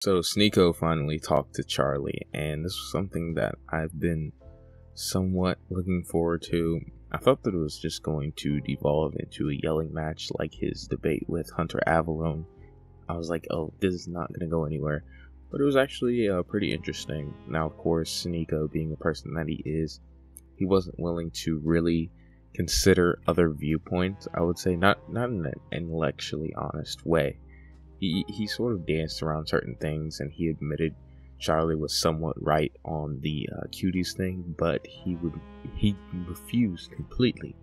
So Sneako finally talked to Charlie, and this was something that I've been somewhat looking forward to. I thought that it was just going to devolve into a yelling match like his debate with Hunter Avalon. I was like, oh, this is not going to go anywhere. But it was actually pretty interesting. Now, of course, Sneako, being the person that he is, he wasn't willing to really consider other viewpoints. I would say not in an intellectually honest way. He sort of danced around certain things, and he admitted Charlie was somewhat right on the cuties thing, but he refused completely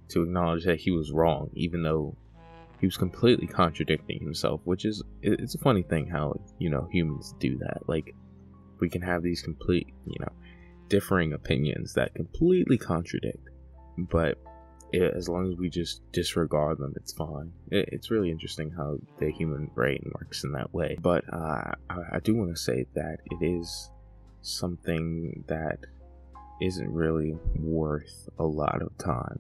to acknowledge that he was wrong, even though he was completely contradicting himself. Which is, it's a funny thing how humans do that. Like, we can have these complete differing opinions that completely contradict, but as long as we just disregard them, it's fine. It's really interesting how the human brain works in that way. But I do want to say that it is something that isn't really worth a lot of time.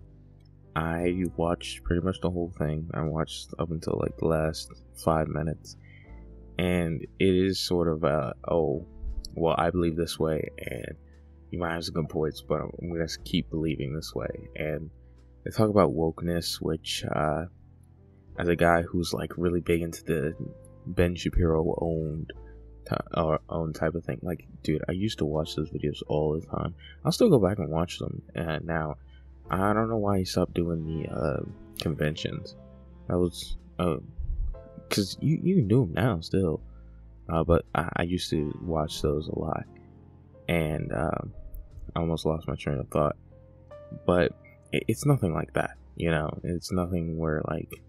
I watched pretty much the whole thing. I watched up until like the last 5 minutes, and it is sort of well, I believe this way, and you might have some good points, but I'm gonna keep believing this way. And they talk about wokeness, which, as a guy who's like really big into the Ben Shapiro owned type of thing, like, dude, I used to watch those videos all the time. I'll still go back and watch them. And now, I don't know why he stopped doing the conventions. That was because you can do them now still, but I used to watch those a lot, and I almost lost my train of thought, but it's nothing like that, it's nothing where like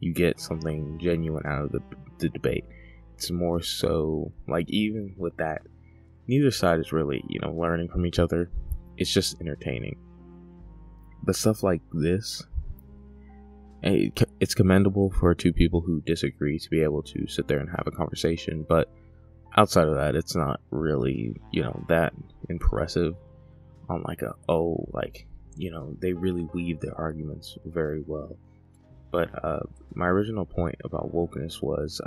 you get something genuine out of the debate. It's more so like, even with that, neither side is really learning from each other. It's just entertaining. But stuff like this, it's commendable for two people who disagree to be able to sit there and have a conversation, but outside of that, it's not really that impressive on like they really weave their arguments very well. But my original point about wokeness was,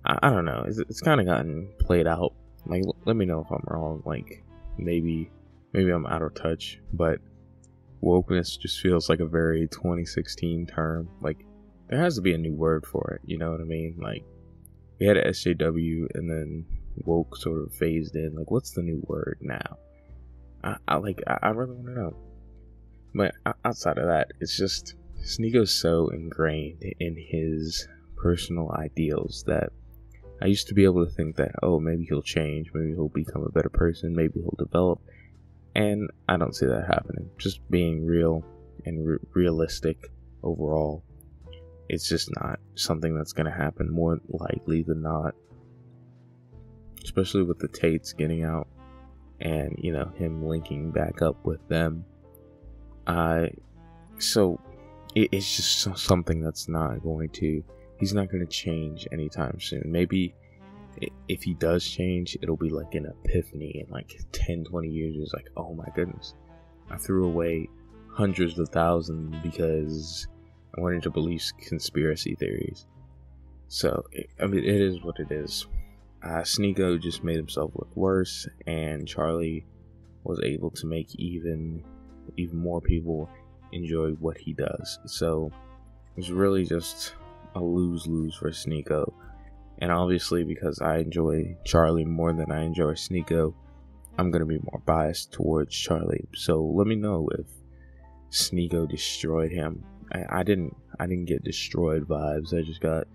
I don't know, it's kind of gotten played out. Like, let me know if I'm wrong. Like, maybe I'm out of touch, but wokeness just feels like a very 2016 term. Like, there has to be a new word for it, you know what I mean? Like, we had SJW, and then woke sort of phased in. Like, what's the new word now? I really want to know. But outside of that, it's just Sneako's so ingrained in his personal ideals that I used to be able to think that, oh, maybe he'll change, maybe he'll become a better person, maybe he'll develop, and I don't see that happening. Just being real and realistic overall, it's just not something that's going to happen more likely than not, especially with the Tates getting out and him linking back up with them. So it's just something that's not going to, he's not going to change anytime soon. Maybe if he does change, it'll be like an epiphany in like 10-20 years. It's like, oh my goodness, I threw away hundreds of thousands because I wanted to believe conspiracy theories. So it is what it is. Sneako just made himself look worse, and Charlie was able to make even more people enjoy what he does. So it was really just a lose-lose for Sneako. And obviously, because I enjoy Charlie more than I enjoy Sneako, I'm gonna be more biased towards Charlie. So let me know if Sneako destroyed him. I didn't get destroyed vibes. I just got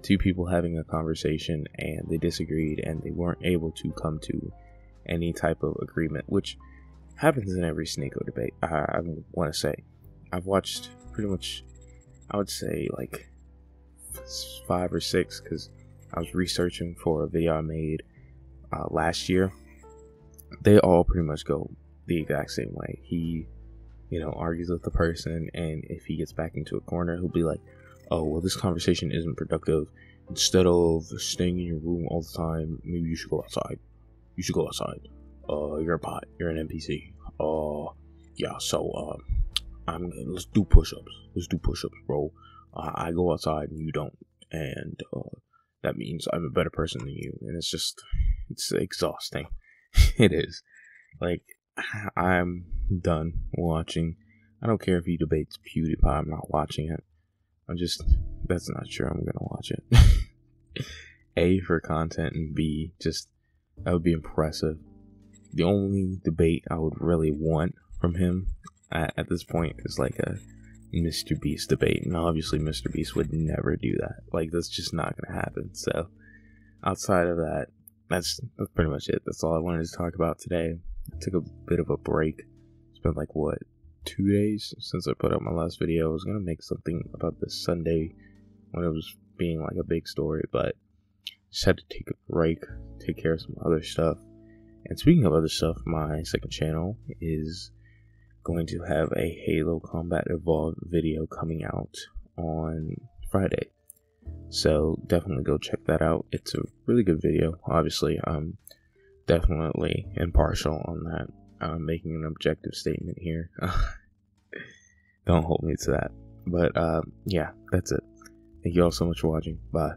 two people having a conversation, and they disagreed, and they weren't able to come to any type of agreement, which happens in every Sneako debate. I want to say I've watched pretty much, I would say like 5 or 6, because I was researching for a video I made last year. They all pretty much go the exact same way. He argues with the person, and if he gets back into a corner, he'll be like, oh, well, this conversation isn't productive. Instead of staying in your room all the time, maybe you should go outside. You're a bot. You're an NPC. Yeah, so, let's do push-ups. Bro. I go outside and you don't. And, that means I'm a better person than you. And it's exhausting. It is. Like, I'm done watching. I don't care if he debates PewDiePie, I'm not watching it. That's not true, I'm gonna watch it. A, for content, and B, just, that would be impressive. The only debate I would really want from him at this point is like a Mr. Beast debate, and obviously Mr. Beast would never do that. Like, that's just not gonna happen. So outside of that, that's pretty much it. That's all I wanted to talk about today. I took a bit of a break. It's been like, what, 2 days since I put out my last video. I was gonna make something about this Sunday when it was being like a big story, but just had to take a break, take care of some other stuff. And speaking of other stuff, my second channel is going to have a Halo Combat Evolved video coming out on Friday. So definitely go check that out. It's a really good video. Obviously, I'm definitely impartial on that. I'm making an objective statement here. Don't hold me to that. But yeah, that's it. Thank you all so much for watching. Bye.